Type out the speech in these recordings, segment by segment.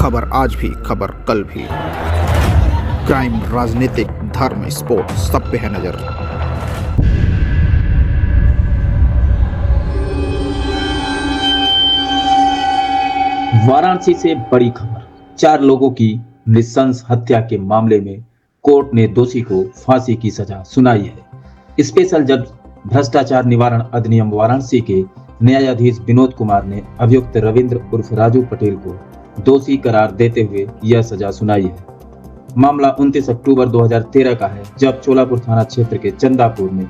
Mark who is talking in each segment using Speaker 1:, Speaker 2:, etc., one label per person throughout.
Speaker 1: खबर आज भी, खबर कल भी। क्राइम, राजनीतिक, धर्म, स्पोर्ट, सब पे है नजर।
Speaker 2: वाराणसी से बड़ी खबर। 4 लोगों की नृशंस हत्या के मामले में कोर्ट ने दोषी को फांसी की सजा सुनाई है। स्पेशल जज भ्रष्टाचार निवारण अधिनियम वाराणसी के न्यायाधीश विनोद कुमार ने अभियुक्त रविंद्र उर्फ राजू पटेल को दोषी करार देते हुए यह सजा सुनाई है। मामला 29 अक्टूबर 2013 का है, जब चोलापुर थाना क्षेत्र के चंदापुर में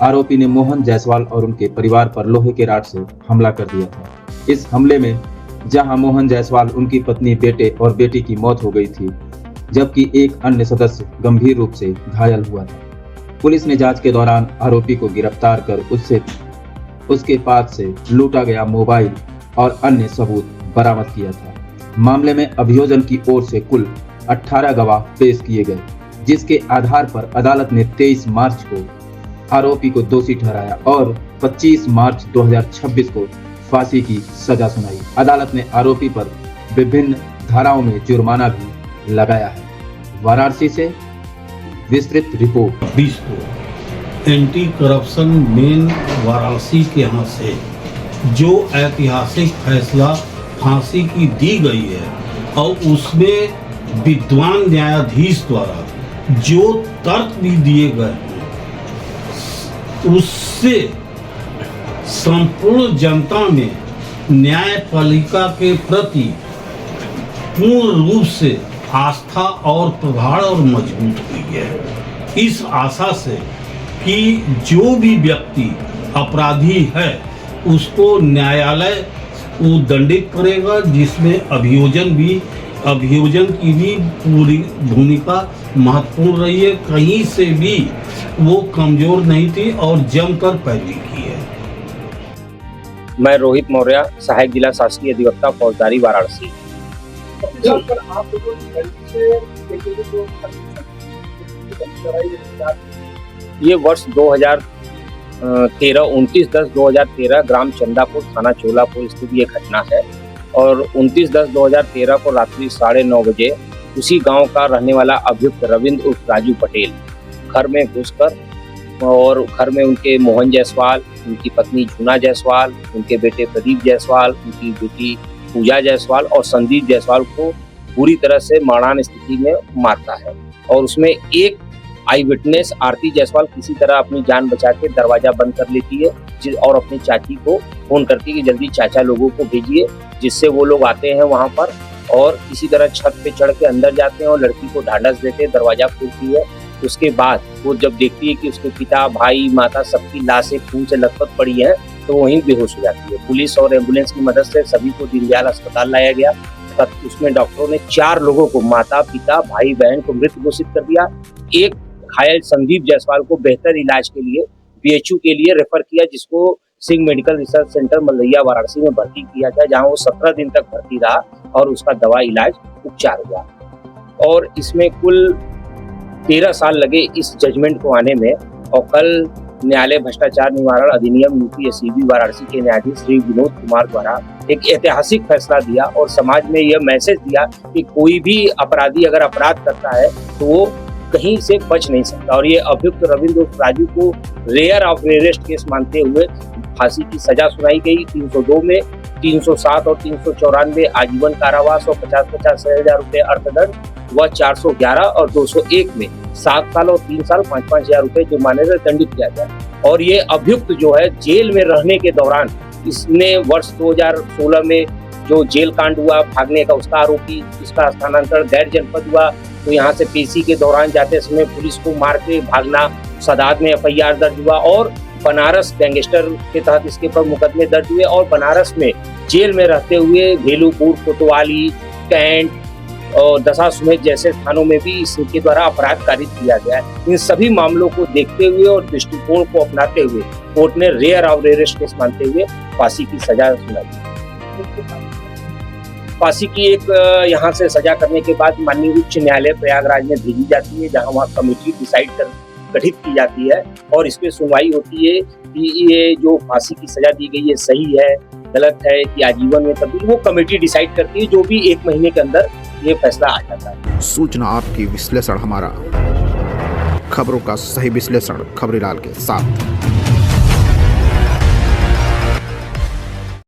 Speaker 2: आरोपी ने मोहन जायसवाल और उनके परिवार पर लोहे के राड से हमला कर दिया था। इस हमले में जहां मोहन जायसवाल, उनकी पत्नी, बेटे और बेटी की मौत हो गई थी, जबकि एक अन्य सदस्य गंभीर रूप से घायल हुआ था। पुलिस ने जांच के दौरान आरोपी को गिरफ्तार कर उसके पास से लूटा गया मोबाइल और अन्य सबूत बरामद किया था। मामले में अभियोजन की ओर से कुल 18 गवाह पेश किए गए, जिसके आधार पर अदालत ने 23 मार्च को आरोपी को दोषी ठहराया और 25 मार्च 2026 को फांसी की सजा सुनाई। अदालत ने आरोपी पर विभिन्न धाराओं में जुर्माना भी लगाया है। वाराणसी से विस्तृत रिपोर्ट।
Speaker 3: 20 को एंटी करप्शन मेन वाराणसी के यहाँ से जो ऐतिहासिक फैसला फांसी की दी गई है और उसमें विद्वान न्यायाधीश द्वारा जो तर्क भी दिए गए हैं, उससे संपूर्ण जनता में न्यायपालिका के प्रति पूर्ण रूप से आस्था और प्रगाढ़ और मजबूत हुई है। इस आशा से कि जो भी व्यक्ति अपराधी है उसको न्यायालय वो दंडित करेगा, जिसमें अभियोजन की भी पूरी भूमिका महत्वपूर्ण रही है। कहीं से भी वो कमजोर नहीं थी और जमकर पैरवी की है।
Speaker 4: मैं रोहित मौर्य, सहायक जिला शासकीय अधिवक्ता फौजदारी, वाराणसी। ये वर्ष 2013 29/10/2013 ग्राम चंदापुर, थाना चोलापुर स्थित ये घटना है। और 29/10/2013 को रात्रि 9:30 बजे उसी गांव का रहने वाला अभियुक्त रविंद्र उर्फ राजू पटेल घर में घुसकर और घर में उनके मोहन जायसवाल, उनकी पत्नी झूना जायसवाल, उनके बेटे प्रदीप जायसवाल, उनकी बेटी पूजा जायसवाल और संदीप जायसवाल को पूरी तरह से मरणान स्थिति में मारता है। और उसमें एक आई विटनेस आरती जायसवाल किसी तरह अपनी जान बचा के दरवाजा बंद कर लेती है और अपनी चाची को फोन करती है कि जल्दी चाचा लोगों को भेजिए, जिससे वो लोग आते हैं वहां पर और किसी तरह छत पे चढ़ के अंदर जाते हैं और लड़की को ढांढस देते हैं, दरवाजा खोलती है। उसके बाद वो जब देखती है कि उसके पिता, भाई, माता सबकी लाशें खून से लथपथ पड़ी हैं, तो वहीं बेहोश हो जाती है। पुलिस और एम्बुलेंस की मदद से सभी को दीनदयाल अस्पताल लाया गया। उसमें डॉक्टरों ने 4 लोगों को, माता, पिता, भाई, बहन को मृत घोषित कर दिया। एक घायल संदीप जायसवाल को बेहतर इलाज के लिए बीएचयू के लिए रेफर किया, जिसको Singh medical research centre Malaiya Varanasi में भर्ती किया गया, जहां वो 17 दिन तक भर्ती रहा और उसका दवा इलाज उपचार हुआ। और इसमें कुल 13 साल लगे इस जजमेंट को आने में। और कल न्यायालय भ्रष्टाचार निवारण अधिनियम यूपीएससीबी वाराणसी के न्यायाधीश श्री विनोद कुमार द्वारा एक ऐतिहासिक फैसला दिया और समाज में यह मैसेज दिया कि कोई भी अपराधी अगर अपराध करता है तो वो कहीं से बच नहीं सकता। और ये अभियुक्त रविंद्र राजू को रेयर ऑफ रेयरेस्ट केस मानते हुए फांसी की सजा सुनाई गई। 302 में 307 और 394 आजीवन कारावास और 50,000 रुपए अर्थदंड व 411 और 201 में 7 साल और 3 साल 5,000 रुपए जुर्माने से दंडित किया गया। और ये अभियुक्त जो है जेल में रहने के दौरान इसने वर्ष 2016 में जो जेल कांड हुआ भागने का, उसका आरोपी, इसका स्थानांतरण गैर जनपद हुआ, तो यहाँ से पेशी के दौरान जाते समय पुलिस को मार के भागना, सदाद में एफआईआर दर्ज हुआ और बनारस गैंगस्टर के तहत इसके पर मुकदमे दर्ज हुए। और बनारस में जेल में रहते हुए भेलूपुर, कोतवाली, कैंट और दशाश्वमेध जैसे स्थानों में भी इसके द्वारा अपराध कारित किया गया है। इन सभी मामलों को देखते हुए और दृष्टिकोण को अपनाते हुए कोर्ट ने रेयर ऑफ रेयरेस्ट केस मानते हुए फांसी की सजा सुनाई। फांसी की एक यहाँ से सजा करने के बाद माननीय उच्च न्यायालय प्रयागराज में भेजी जाती है, जहाँ वहाँ कमेटी गठित की जाती है और इस पे सुनवाई होती है कि ये जो फांसी की सजा दी गई है सही है गलत है कि आजीवन में तब्दील, वो कमेटी डिसाइड करती है, जो भी 1 महीने के अंदर ये फैसला आ जाता है।
Speaker 1: सूचना आपकी, विश्लेषण हमारा। खबरों का सही विश्लेषण खबरीलाल के साथ।